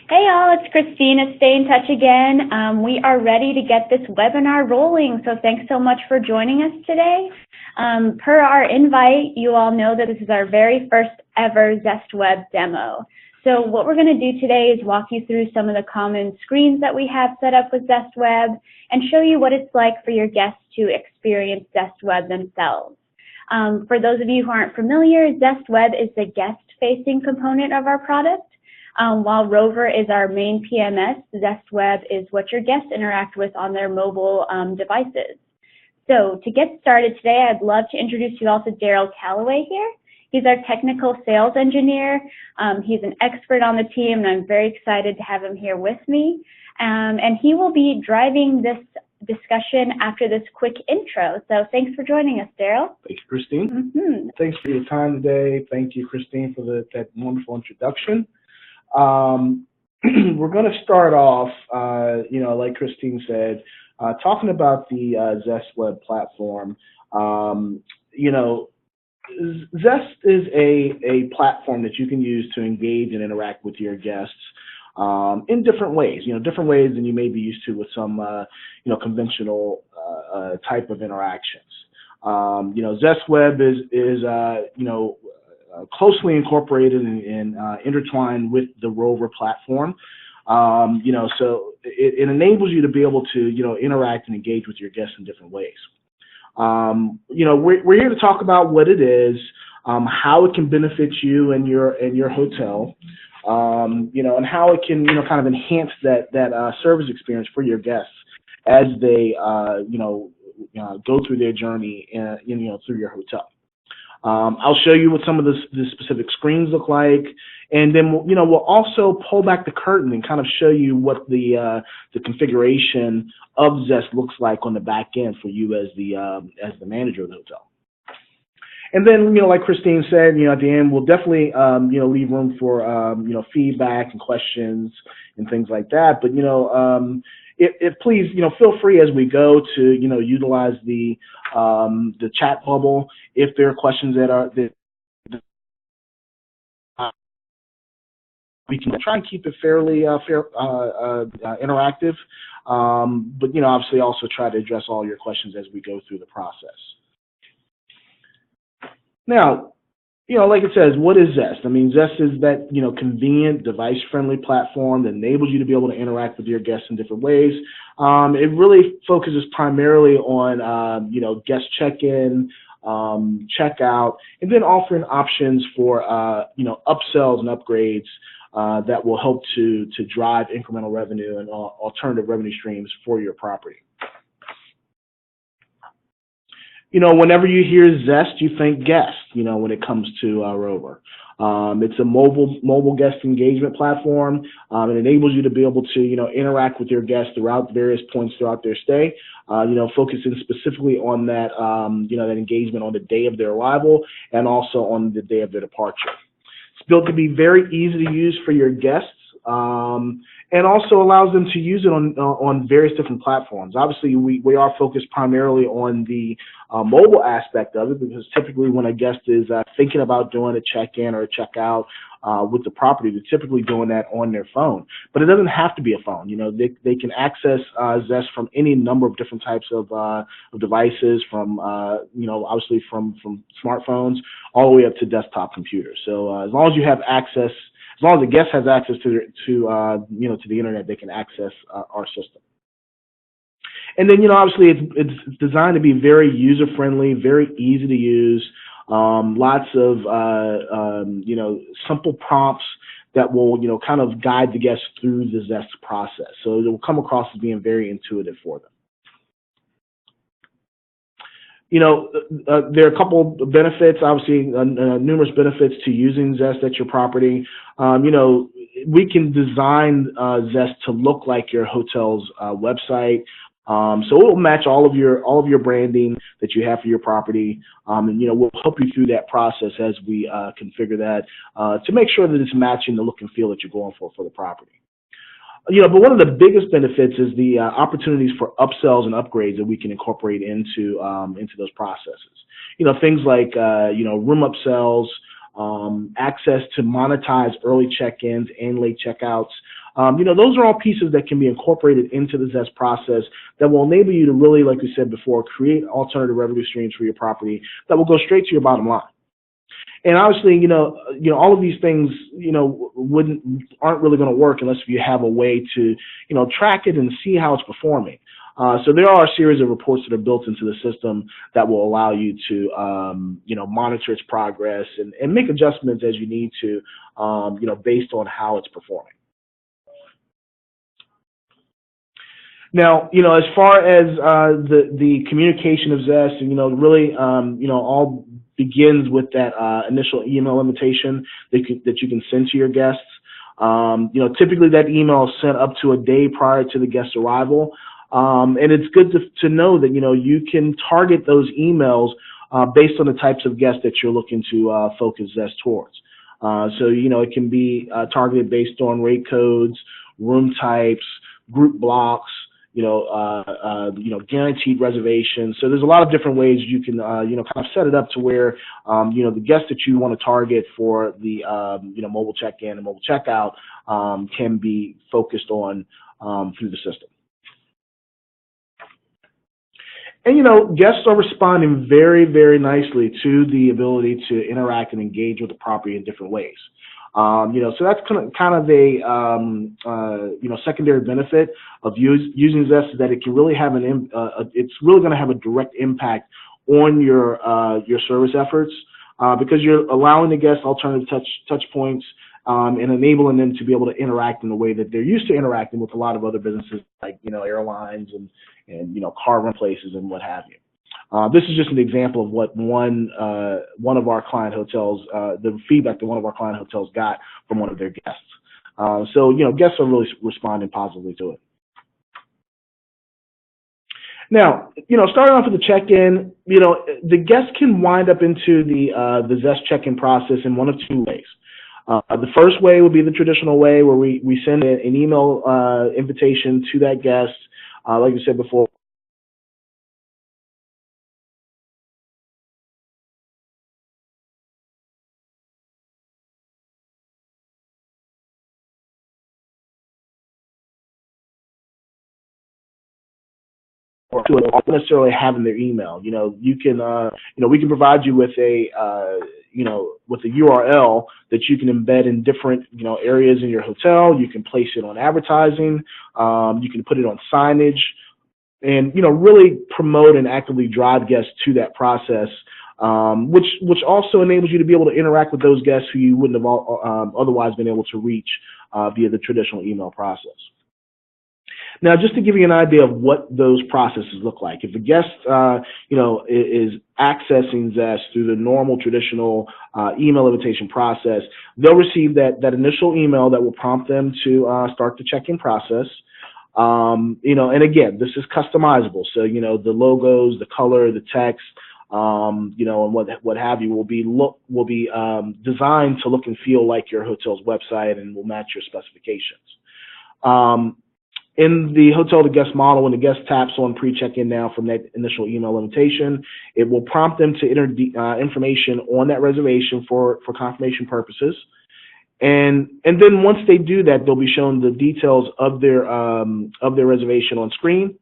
Hey all, it's Christine at Stay in Touch again. We are ready to get this webinar rolling, so thanks so much for joining us today. Per our invite, you all know that this is our very first ever Zest Web demo. So what we're going to do today is walk you through some of the common screens that we have set up with Zest Web and show you what it's like for your guests to experience Zest Web themselves. For those of you who aren't familiar, Zest Web is the guest-facing component of our product. While Rover is our main PMS, Zest Web is what your guests interact with on their mobile devices. So to get started today, I'd love to introduce you all to Daryl Calloway here. He's our technical sales engineer. He's an expert on the team, and I'm very excited to have him here with me. And he will be driving this discussion after this quick intro. So thanks for joining us, Daryl. Thank you, Christine. Thanks for your time today. Thank you, Christine, for that wonderful introduction. We're going to start off, like Christine said, talking about the Zest Web platform. Zest is a platform that you can use to engage and interact with your guests in different ways, different ways than you may be used to with some, conventional type of interactions. Zest Web is closely incorporated and intertwined with the Rover platform. So it enables you to be able to, interact and engage with your guests in different ways. We're here to talk about what it is, how it can benefit you and your hotel, and how it can, kind of enhance that service experience for your guests as they, go through their journey, through your hotel. I'll show you what some of the specific screens look like, and then we'll also pull back the curtain and kind of show you what the configuration of Zest looks like on the back end for you as the manager of the hotel. And then like Christine said, at the end we'll definitely leave room for feedback and questions and things like that. But if please feel free as we go to utilize the chat bubble if there are questions that we can try and keep it fairly interactive, but obviously also try to address all your questions as we go through the process. Now, like it says, what is Zest? I mean, Zest is that, convenient, device-friendly platform that enables you to be able to interact with your guests in different ways. It really focuses primarily on, guest check-in, check-out, and then offering options for, upsells and upgrades that will help to drive incremental revenue and alternative revenue streams for your property. Whenever you hear Zest, you think guest, when it comes to Rover. It's a mobile guest engagement platform. It enables you to be able to, interact with your guests throughout various points throughout their stay, focusing specifically on that, that engagement on the day of their arrival and also on the day of their departure. It's built to be very easy to use for your guests. And also allows them to use it on various different platforms. Obviously, we are focused primarily on the mobile aspect of it, because typically when a guest is thinking about doing a check-in or a check-out with the property, they're typically doing that on their phone. But it doesn't have to be a phone. They can access Zest from any number of different types of devices, from obviously from smartphones all the way up to desktop computers. So as long as you have access. As long as the guest has access to the internet, they can access our system. And then, obviously, it's designed to be very user-friendly, very easy to use. Lots of simple prompts that will kind of guide the guests through the Zest process. So it will come across as being very intuitive for them. There are a couple of benefits, obviously, numerous benefits to using Zest at your property. We can design Zest to look like your hotel's website. So it will match all of your branding that you have for your property. And we'll help you through that process as we configure that to make sure that it's matching the look and feel that you're going for the property. But one of the biggest benefits is the opportunities for upsells and upgrades that we can incorporate into those processes. Things like room upsells, access to monetize early check-ins and late checkouts, Those are all pieces that can be incorporated into the Zest process that will enable you to really, like we said before, create alternative revenue streams for your property that will go straight to your bottom line. And obviously, all of these things, aren't really going to work unless you have a way to, track it and see how it's performing. So there are a series of reports that are built into the system that will allow you to, monitor its progress and make adjustments as you need to, based on how it's performing. Now, as far as the communication of Zest, really, all begins with that initial email invitation that you can send to your guests. Typically that email is sent up to a day prior to the guest's arrival. And it's good to know that, you can target those emails based on the types of guests that you're looking to focus Zest towards. So, it can be targeted based on rate codes, room types, group blocks, guaranteed reservations. So there's a lot of different ways you can, kind of set it up to where, the guests that you want to target for the, mobile check-in and mobile check-out can be focused on through the system. And, guests are responding very, very nicely to the ability to interact and engage with the property in different ways. So that's kind of a secondary benefit of using Zest, is that it can really have it's really going to have a direct impact on your service efforts because you're allowing the guests alternative touch points and enabling them to be able to interact in the way that they're used to interacting with a lot of other businesses like airlines and car rent places and what have you. This is just an example of what one of our client hotels, the feedback that one of our client hotels got from one of their guests. So guests are really responding positively to it. Now, starting off with the check-in, the guests can wind up into the Zest check-in process in one of two ways. The first way would be the traditional way where we send an email invitation to that guest, like you said before. Not necessarily having their email. You can, we can provide you with a, with a URL that you can embed in different, areas in your hotel. You can place it on advertising. You can put it on signage, and really promote and actively drive guests to that process, which also enables you to be able to interact with those guests who you wouldn't have otherwise been able to reach via the traditional email process. Now, just to give you an idea of what those processes look like, if a guest, is accessing Zest through the normal traditional email invitation process, they'll receive that initial email that will prompt them to start the check-in process. And again, this is customizable. So, the logos, the color, the text, and what have you will be designed to look and feel like your hotel's website and will match your specifications. In the hotel to guest model, when the guest taps on pre-check-in now from that initial email invitation, it will prompt them to enter information on that reservation for confirmation purposes. And then once they do that, they'll be shown the details of their reservation on screen.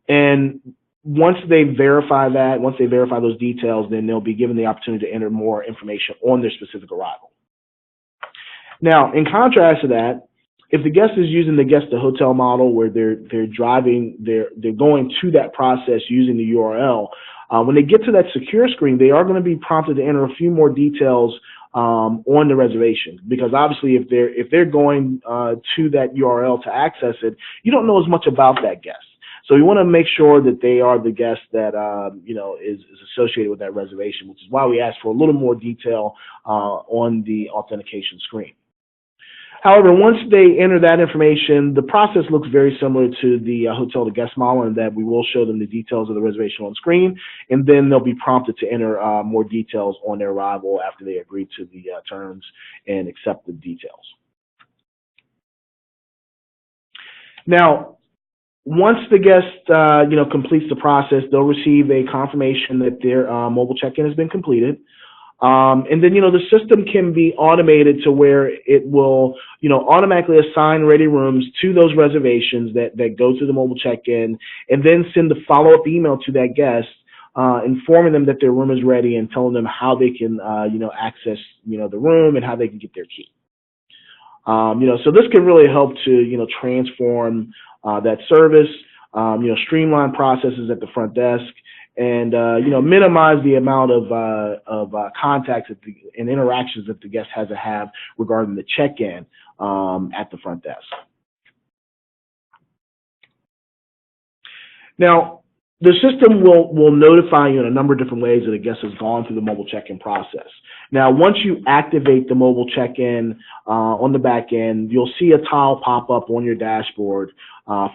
And once they verify those details, then they'll be given the opportunity to enter more information on their specific arrival. Now, in contrast to that, if the guest is using the guest to hotel model where they're going to that process using the URL, when they get to that secure screen, they are going to be prompted to enter a few more details on the reservation, because obviously if they're going to that URL to access it, you don't know as much about that guest. So you want to make sure that they are the guest that is associated with that reservation, which is why we ask for a little more detail on the authentication screen. However, once they enter that information, the process looks very similar to the hotel to guest model in that we will show them the details of the reservation on screen, and then they'll be prompted to enter more details on their arrival after they agree to the terms and accept the details. Now, once the guest completes the process, they'll receive a confirmation that their mobile check-in has been completed. And then, the system can be automated to where it will, automatically assign ready rooms to those reservations that go to the mobile check-in, and then send the follow-up email to that guest, informing them that their room is ready and telling them how they can, access, the room and how they can get their key. So this can really help to, transform that service, streamline processes at the front desk, and minimize the amount of contacts and interactions that the guest has to have regarding the check-in at the front desk. Now, the system will notify you in a number of different ways that a guest has gone through the mobile check-in process. Now, once you activate the mobile check-in on the back end, you'll see a tile pop up on your dashboard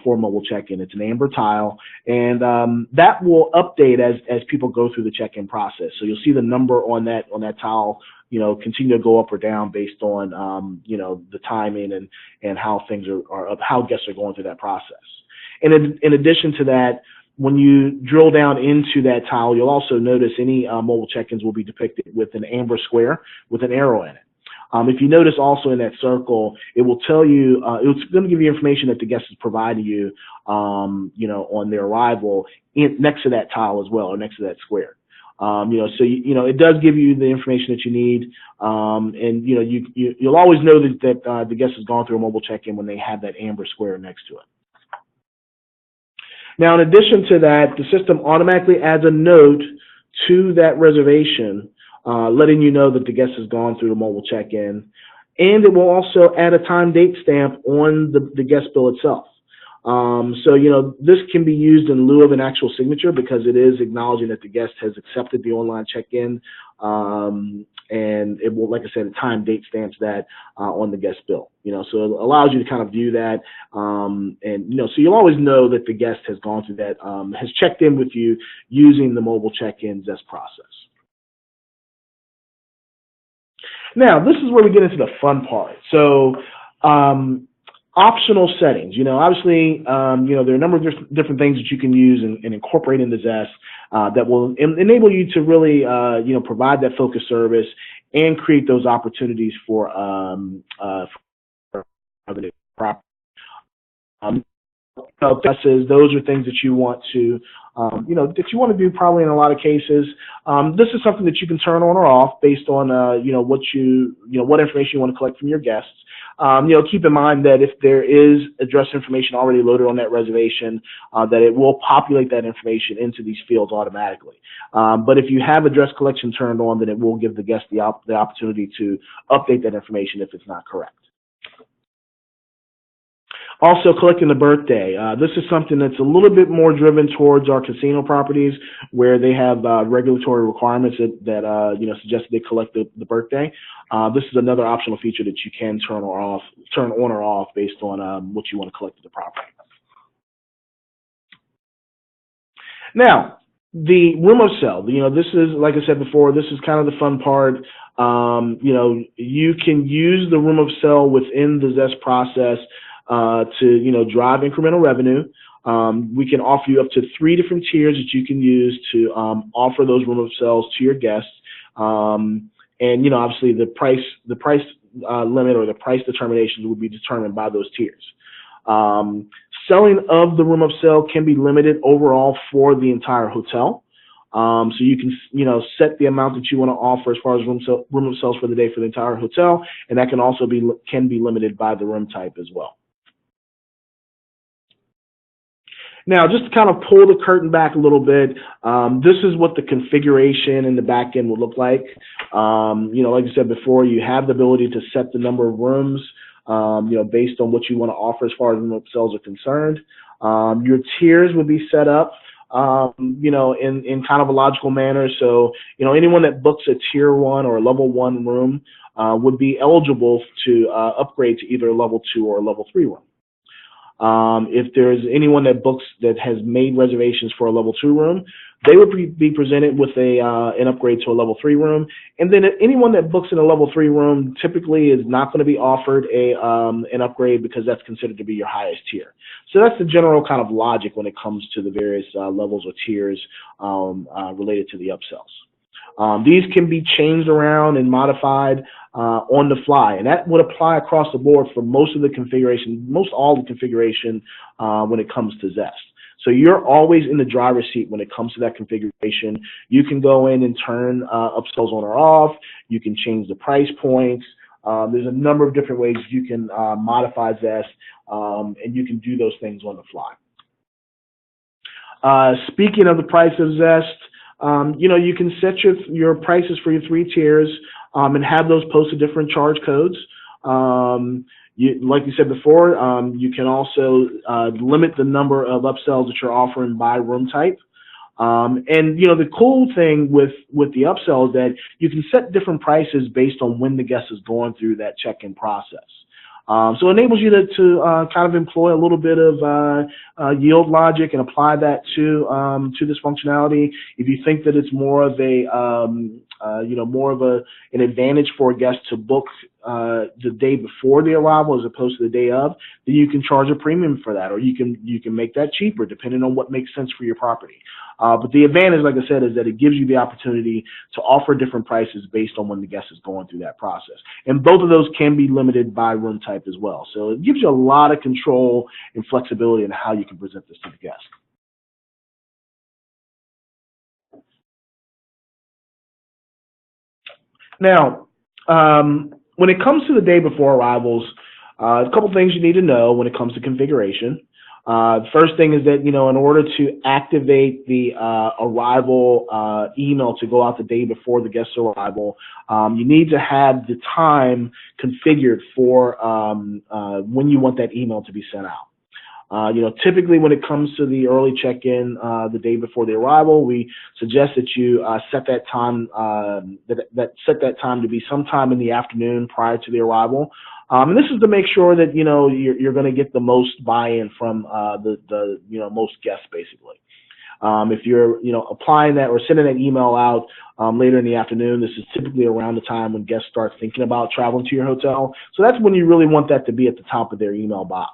for mobile check-in. It's an amber tile, and that will update as people go through the check-in process. So you'll see the number on that tile, continue to go up or down based on the timing and how things are how guests are going through that process. And in addition to that, when you drill down into that tile, you'll also notice any mobile check-ins will be depicted with an amber square with an arrow in it. If you notice also in that circle, it will tell you, it's going to give you information that the guest has provided you, on their arrival next to that tile as well, or next to that square. So it does give you the information that you need, and you'll always know that the guest has gone through a mobile check-in when they have that amber square next to it. Now, in addition to that, the system automatically adds a note to that reservation, letting you know that the guest has gone through the mobile check-in, and it will also add a time date stamp on the guest bill itself. So, this can be used in lieu of an actual signature because it is acknowledging that the guest has accepted the online check-in, and it will, like I said, time date stamps that on the guest bill. So it allows you to kind of view that, and so you'll always know that the guest has gone through that, has checked in with you using the mobile check-in Zest process. Now, this is where we get into the fun part. So, optional settings. Obviously, there are a number of different things that you can use and incorporate into Zest that will enable you to really, provide that focused service and create those opportunities for revenue. Those are things that you want to, that you want to do probably in a lot of cases. This is something that you can turn on or off based on, what information you want to collect from your guests. Keep in mind that if there is address information already loaded on that reservation, that it will populate that information into these fields automatically. But if you have address collection turned on, then it will give the guest the opportunity to update that information if it's not correct. Also, collecting the birthday. This is something that's a little bit more driven towards our casino properties where they have regulatory requirements that suggest they collect the birthday. This is another optional feature that you can turn on or off based on what you want to collect at the property. Now, the room of sale. This is, like I said before, this is kind of the fun part. You can use the room of sale within the Zest process to drive incremental revenue. We can offer you up to 3 different tiers that you can use to offer those room of sales to your guests. And obviously the price limit or the price determinations will be determined by those tiers. Selling of the room of sale can be limited overall for the entire hotel. So you can, set the amount that you want to offer as far as room of sales for the day for the entire hotel, and that can also be limited by the room type as well. Now, just to kind of pull the curtain back a little bit, this is what the configuration in the back end will look like. Like I said before, you have the ability to set the number of rooms, based on what you want to offer as far as room sales are concerned. Your tiers will be set up, in kind of a logical manner. So, anyone that books a tier 1 or a level 1 room would be eligible to upgrade to either a level 2 or a level 3 room. If there's anyone that has made reservations for a level 2 room, they would be presented with an upgrade to a level 3 room. And then anyone that books in a level 3 room typically is not going to be offered an upgrade because that's considered to be your highest tier. So that's the general kind of logic when it comes to the various levels or tiers related to the upsells. These can be changed around and modified on the fly, and that would apply across the board for most of the configuration, most all the configuration when it comes to Zest. So you're always in the driver's seat when it comes to that configuration. You can go in and turn upsells on or off. You can change the price points. There's a number of different ways you can modify Zest, and you can do those things on the fly. Speaking of the price of Zest, you can set your prices for your 3 tiers and have those posted different charge codes. Like you said before, you can also limit the number of upsells that you're offering by room type. And the cool thing with the upsell is that you can set different prices based on when the guest is going through that check-in process. So it enables you to kind of employ a little bit of yield logic and apply that to this functionality. If you think that it's more of an advantage for a guest to book the day before the arrival as opposed to the day of, then you can charge a premium for that, or you can make that cheaper depending on what makes sense for your property. But the advantage, like I said, is that it gives you the opportunity to offer different prices based on when the guest is going through that process. And both of those can be limited by room type as well. So it gives you a lot of control and flexibility in how you can present this to the guest. Now, when it comes to the day before arrivals, a couple things you need to know when it comes to configuration. The first thing is that, in order to activate the arrival email to go out the day before the guest's arrival, you need to have the time configured for when you want that email to be sent out. Typically when it comes to the early check-in the day before the arrival, we suggest that you set that time set that time to be sometime in the afternoon prior to the arrival. And this is to make sure that you're going to get the most buy-in from the most guests, basically. If you're applying that or sending that email out later in the afternoon, this is typically around the time when guests start thinking about traveling to your hotel. So that's when you really want that to be at the top of their email box.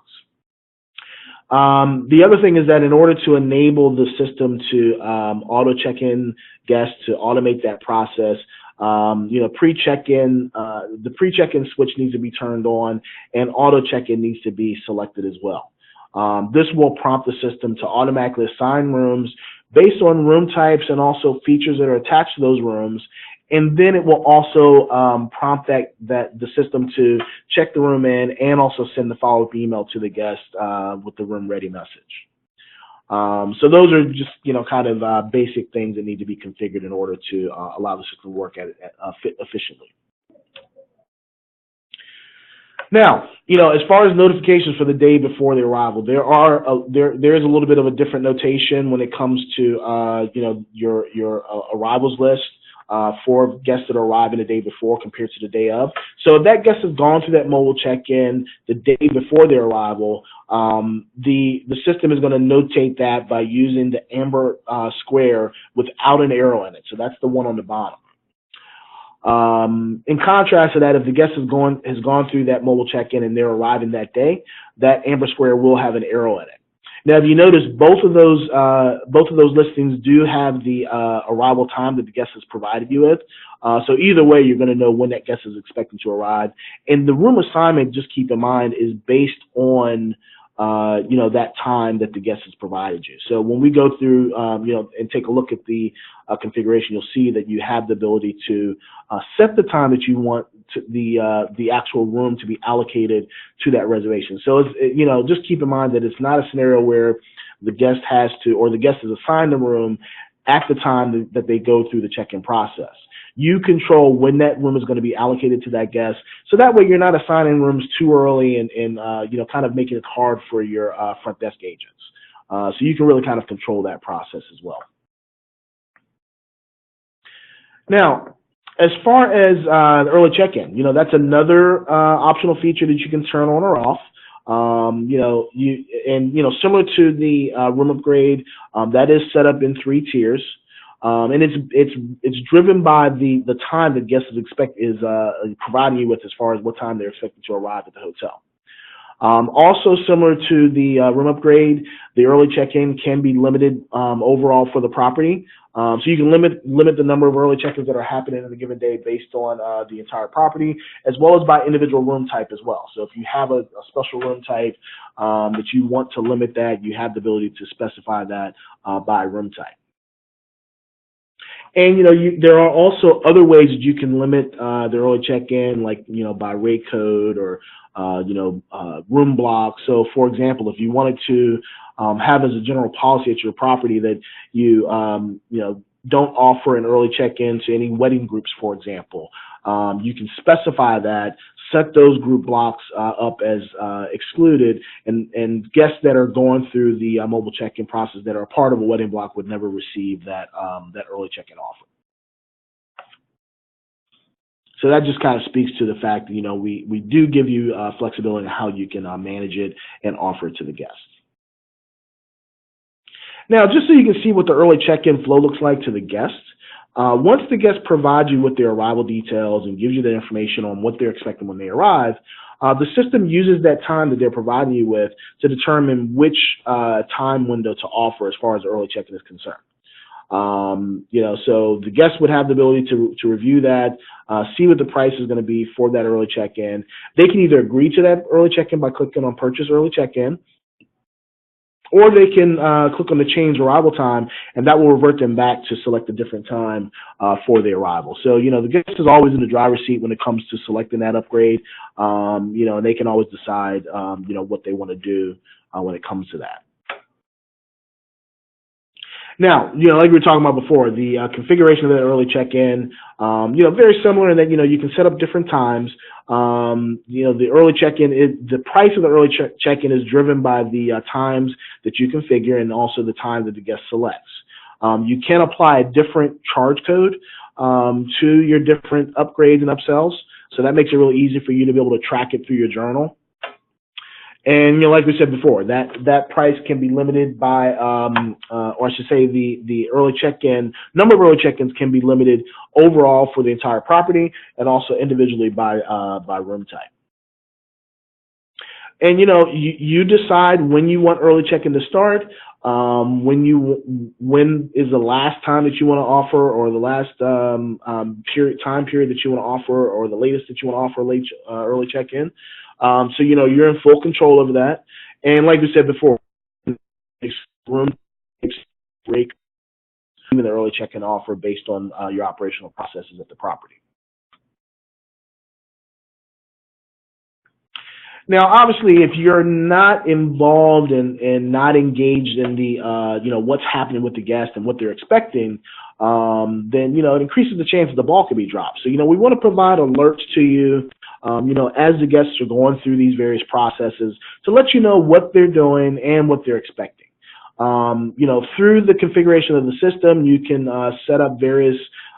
The other thing is that in order to enable the system to auto check-in guests, to automate that process, pre-check-in, the pre-check-in switch needs to be turned on, and auto check-in needs to be selected as well. This will prompt the system to automatically assign rooms based on room types and also features that are attached to those rooms. And then it will also prompt the system to check the room in and also send the follow-up email to the guest with the room ready message. So those are just kind of basic things that need to be configured in order to allow the system to work efficiently. Now, as far as notifications for the day before the arrival, there is a little bit of a different notation when it comes to your arrivals list. For guests that are arriving the day before compared to the day of. So if that guest has gone through that mobile check-in the day before their arrival, the system is going to notate that by using the amber square without an arrow in it. So that's the one on the bottom. In contrast to that, if the guest has gone through that mobile check-in and they're arriving that day, that amber square will have an arrow in it. Now, if you notice, both of those listings do have the arrival time that the guest has provided you with. So either way, you're going to know when that guest is expecting to arrive. And the room assignment, just keep in mind, is based on that time that the guest has provided you. So when we go through and take a look at the configuration, you'll see that you have the ability to set the time that you want the actual room to be allocated to that reservation. So it's, just keep in mind that it's not a scenario where the guest has to, or the guest is assigned a room at the time that they go through the check-in process. You control when that room is going to be allocated to that guest, so that way you're not assigning rooms too early and kind of making it hard for your front desk agents. So you can really kind of control that process as well. Now, as far as the early check-in, that's another optional feature that you can turn on or off. Similar to the room upgrade, that is set up in 3 tiers. And it's driven by the time the guest is providing you with as far as what time they're expected to arrive at the hotel. Also similar to the room upgrade, the early check-in can be limited overall for the property. So you can limit the number of early check-ins that are happening in a given day based on the entire property, as well as by individual room type as well. So if you have a special room type that you want to limit that, you have the ability to specify that by room type. And there are also other ways that you can limit the early check-in, like by rate code or room block. So, for example, if you wanted to have as a general policy at your property that you don't offer an early check-in to any wedding groups, for example, you can specify that, set those group blocks up as excluded, and guests that are going through the mobile check-in process that are a part of a wedding block would never receive that early check-in offer. So that just kind of speaks to the fact that we do give you flexibility in how you can manage it and offer it to the guests. Now, just so you can see what the early check-in flow looks like to the guests, once the guest provides you with their arrival details and gives you the information on what they're expecting when they arrive, the system uses that time that they're providing you with to determine which time window to offer as far as early check-in is concerned. So the guests would have the ability to review that, see what the price is going to be for that early check-in. They can either agree to that early check-in by clicking on Purchase Early Check-in, or they can click on the change arrival time, and that will revert them back to select a different time for the arrival. So, the guest is always in the driver's seat when it comes to selecting that upgrade, and they can always decide, what they want to do when it comes to that. Now, like we were talking about before, the configuration of that early check-in, very similar in that, you can set up different times. The early check-in, the price of the early check-in is driven by the times that you configure and also the time that the guest selects. You can apply a different charge code to your different upgrades and upsells, so that makes it really easy for you to be able to track it through your journal. And like we said before, that price can be limited by, or I should say, the early check-in number of early check-ins can be limited overall for the entire property, and also individually by room type. And you decide when you want early check-in to start, when is the last time that you want to offer, or the last time period that you want to offer, or the latest that you want to offer early check-in. So you're in full control over that, and like we said before, room break even the early check-in offer based on your operational processes at the property. Now, obviously, if you're not involved and not engaged in the what's happening with the guest and what they're expecting, then it increases the chance that the ball could be dropped. So we want to provide alerts to you. As the guests are going through these various processes, to let you know what they're doing and what they're expecting. Through the configuration of the system, you can set up various,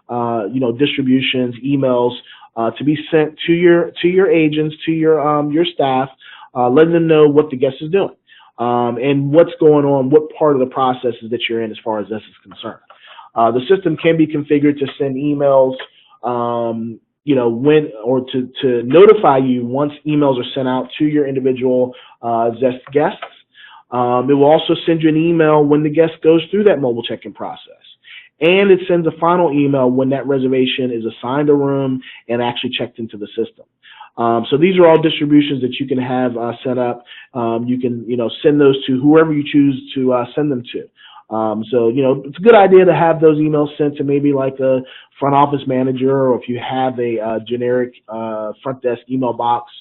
distributions, emails to be sent to your agents, to your staff, letting them know what the guest is doing and what's going on, what part of the processes that you're in as far as this is concerned. The system can be configured to send emails. When or to notify you once emails are sent out to your individual Zest guests. It will also send you an email when the guest goes through that mobile check-in process. And it sends a final email when that reservation is assigned a room and actually checked into the system. So these are all distributions that you can have set up. You can send those to whoever you choose to send them to. So it's a good idea to have those emails sent to maybe like a front office manager, or if you have a generic front desk email box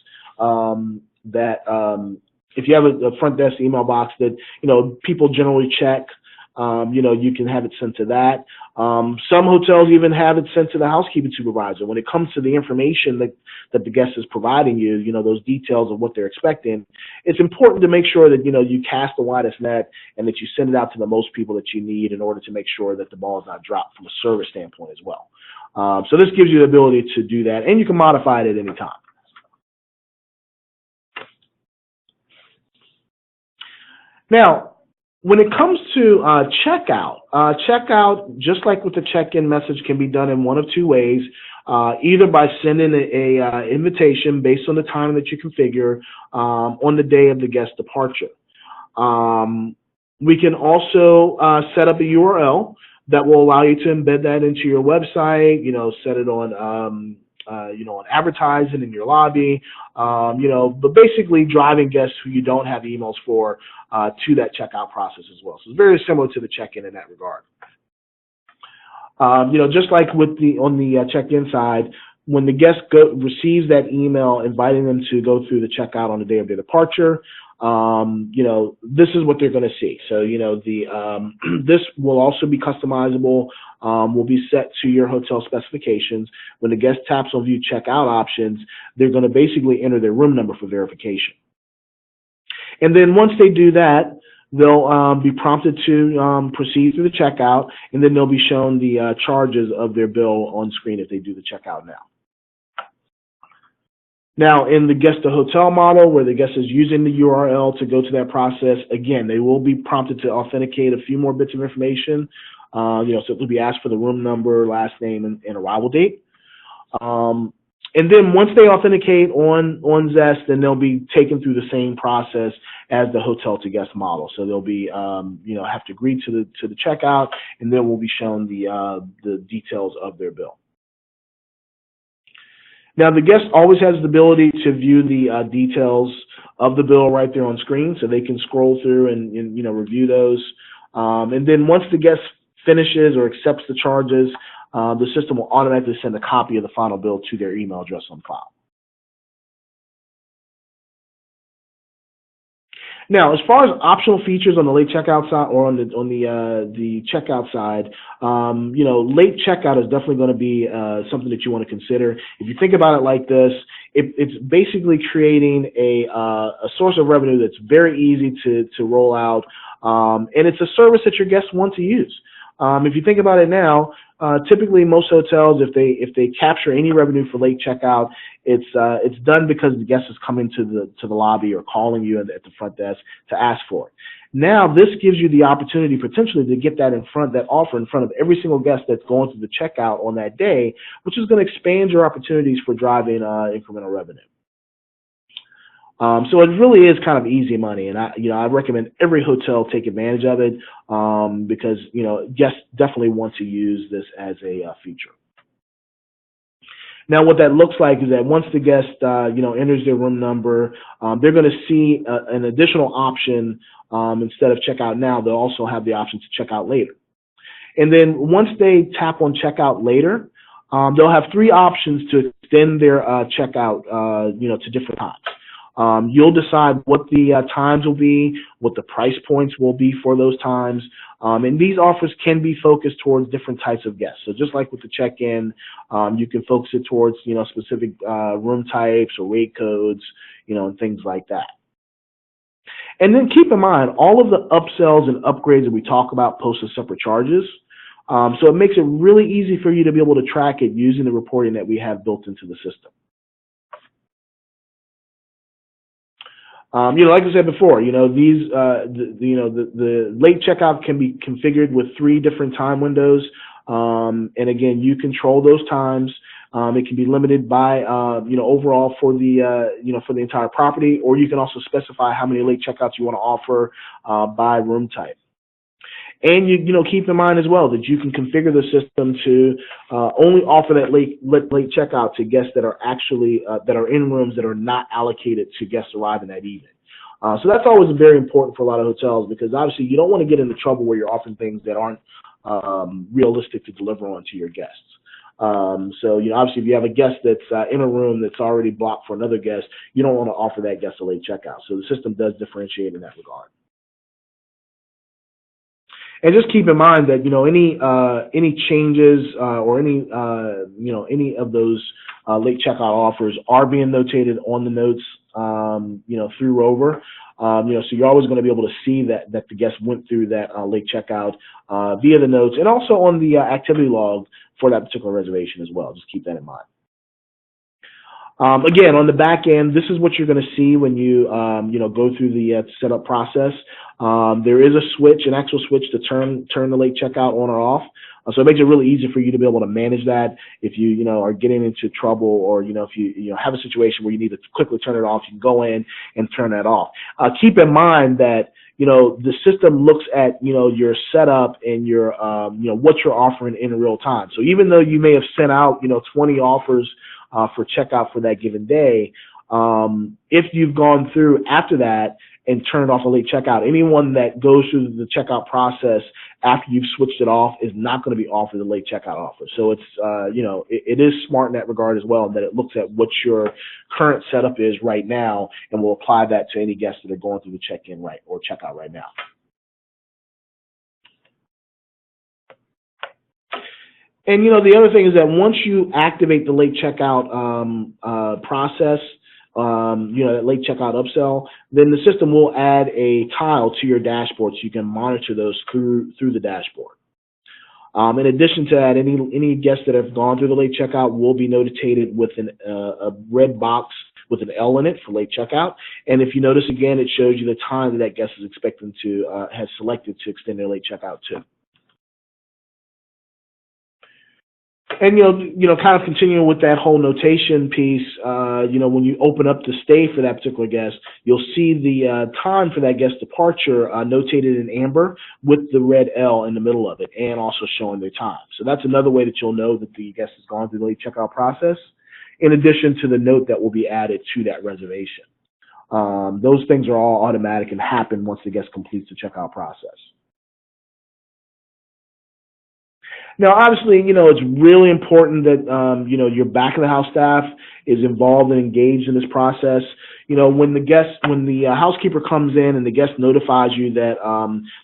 if you have a front desk email box that people generally check, you can have it sent to that. Some hotels even have it sent to the housekeeping supervisor. When it comes to the information that the guest is providing you, those details of what they're expecting, it's important to make sure that, you cast the widest net and that you send it out to the most people that you need in order to make sure that the ball is not dropped from a service standpoint as well. So this gives you the ability to do that, and you can modify it at any time. Now, When it comes to checkout, just like with the check-in message, can be done in one of two ways. Either by sending a invitation based on the time that you configure on the day of the guest departure. We can also set up a URL that will allow you to embed that into your website. Set it on on advertising in your lobby. But basically driving guests who you don't have emails for to that checkout process as well. So it's very similar to the check-in in that regard. Just like on the check-in side, when the guest receives that email inviting them to go through the checkout on the day of their departure, this is what they're going to see. So, this will also be customizable, will be set to your hotel specifications. When the guest taps on view checkout options, they're going to basically enter their room number for verification. And then once they do that, they'll be prompted to proceed through the checkout, and then they'll be shown the charges of their bill on screen if they do the checkout now. Now, in the guest to hotel model, where the guest is using the URL to go to that process, again, they will be prompted to authenticate a few more bits of information. So they'll be asked for the room number, last name, and arrival date. And then once they authenticate on Zest, then they'll be taken through the same process as the hotel to guest model. So they'll be, have to agree to the checkout, and then will be shown the details of their bill. Now, the guest always has the ability to view the details of the bill right there on screen, so they can scroll through and review those. And then once the guest finishes or accepts the charges, the system will automatically send a copy of the final bill to their email address on file. Now, as far as optional features on the late checkout side or on the checkout side, late checkout is definitely going to be something that you want to consider. If you think about it like this, it's basically creating a source of revenue that's very easy to roll out, and it's a service that your guests want to use. If you think about it now, typically most hotels, if they capture any revenue for late checkout, it's done because the guest is coming to the lobby or calling you at the front desk to ask for it. Now this gives you the opportunity potentially to get that offer in front of every single guest that's going through the checkout on that day, which is going to expand your opportunities for driving incremental revenue. So it really is kind of easy money, and I recommend every hotel take advantage of it because guests definitely want to use this as a feature. Now, what that looks like is that once the guest enters their room number, they're going to see an additional option instead of checkout now. They'll also have the option to check out later, and then once they tap on checkout later, they'll have three options to extend their checkout to different times. You'll decide what the times will be, what the price points will be for those times, and these offers can be focused towards different types of guests. So just like with the check-in, you can focus it towards specific room types or rate codes, and things like that. And then keep in mind, all of the upsells and upgrades that we talk about post as separate charges. So it makes it really easy for you to be able to track it using the reporting that we have built into the system. Like I said before, the late checkout can be configured with 3 different time windows, and again, you control those times. It can be limited by, overall for the entire property, or you can also specify how many late checkouts you want to offer by room type. And keep in mind as well that you can configure the system to only offer that late checkout to guests that are actually that are in rooms that are not allocated to guests arriving that evening. So that's always very important for a lot of hotels, because obviously you don't want to get into trouble where you're offering things that aren't realistic to deliver on to your guests. So obviously if you have a guest that's in a room that's already blocked for another guest, you don't want to offer that guest a late checkout. So the system does differentiate in that regard. And just keep in mind that any changes or any of those late checkout offers are being notated on the notes through Rover. So you're always going to be able to see that the guest went through that late checkout via the notes, and also on the activity log for that particular reservation as well. Just keep that in mind. Again, on the back end, this is what you're going to see when you go through the setup process. There is a switch, an actual switch to turn the late checkout on or off. So it makes it really easy for you to be able to manage that if you are getting into trouble, or if you have a situation where you need to quickly turn it off. You can go in and turn that off. Keep in mind that the system looks at your setup and your what you're offering in real time. So even though you may have sent out 20 offers for checkout for that given day, if you've gone through after that and turned off a late checkout, anyone that goes through the checkout process after you've switched it off is not going to be offered the late checkout offer. So it's it is smart in that regard as well, that it looks at what your current setup is right now and will apply that to any guests that are going through the check-in or checkout right now. And the other thing is that once you activate the late checkout process, that late checkout upsell, then the system will add a tile to your dashboard so you can monitor those through the dashboard. In addition to that, any guests that have gone through the late checkout will be notated with a red box with an L in it for late checkout. And if you notice again, it shows you the time that guest is expecting to has selected to extend their late checkout to. And kind of continuing with that whole notation piece, when you open up to stay for that particular guest, you'll see the time for that guest departure notated in amber with the red L in the middle of it, and also showing their time. So that's another way that you'll know that the guest has gone through the late checkout process, in addition to the note that will be added to that reservation. Those things are all automatic and happen once the guest completes the checkout process. Now, obviously, it's really important that, your back of the house staff is involved and engaged in this process. When the housekeeper comes in and the guest notifies you that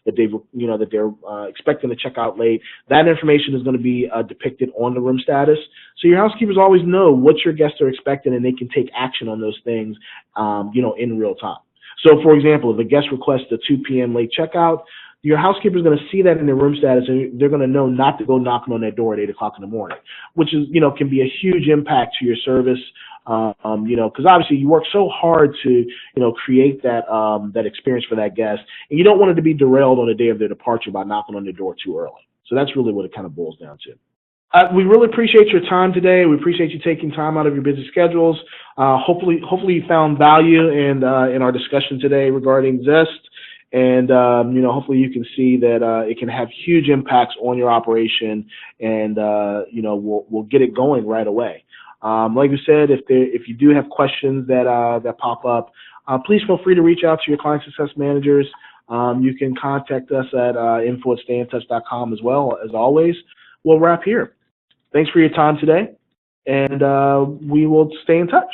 they're expecting to check out late, that information is going to be depicted on the room status. So your housekeepers always know what your guests are expecting, and they can take action on those things, in real time. So, for example, if a guest requests a 2 p.m. late checkout, your housekeeper is going to see that in their room status, and they're going to know not to go knocking on their door at 8 o'clock in the morning, which is, can be a huge impact to your service, because obviously you work so hard to, create that experience for that guest, and you don't want it to be derailed on the day of their departure by knocking on their door too early. So that's really what it kind of boils down to. We really appreciate your time today. We appreciate you taking time out of your busy schedules. Hopefully you found value in our discussion today regarding Zest. And, hopefully you can see that it can have huge impacts on your operation, and, we'll get it going right away. Like I said, if you do have questions that pop up, please feel free to reach out to your client success managers. You can contact us at info@stayintouch.com as well. As always, we'll wrap here. Thanks for your time today, and we will stay in touch.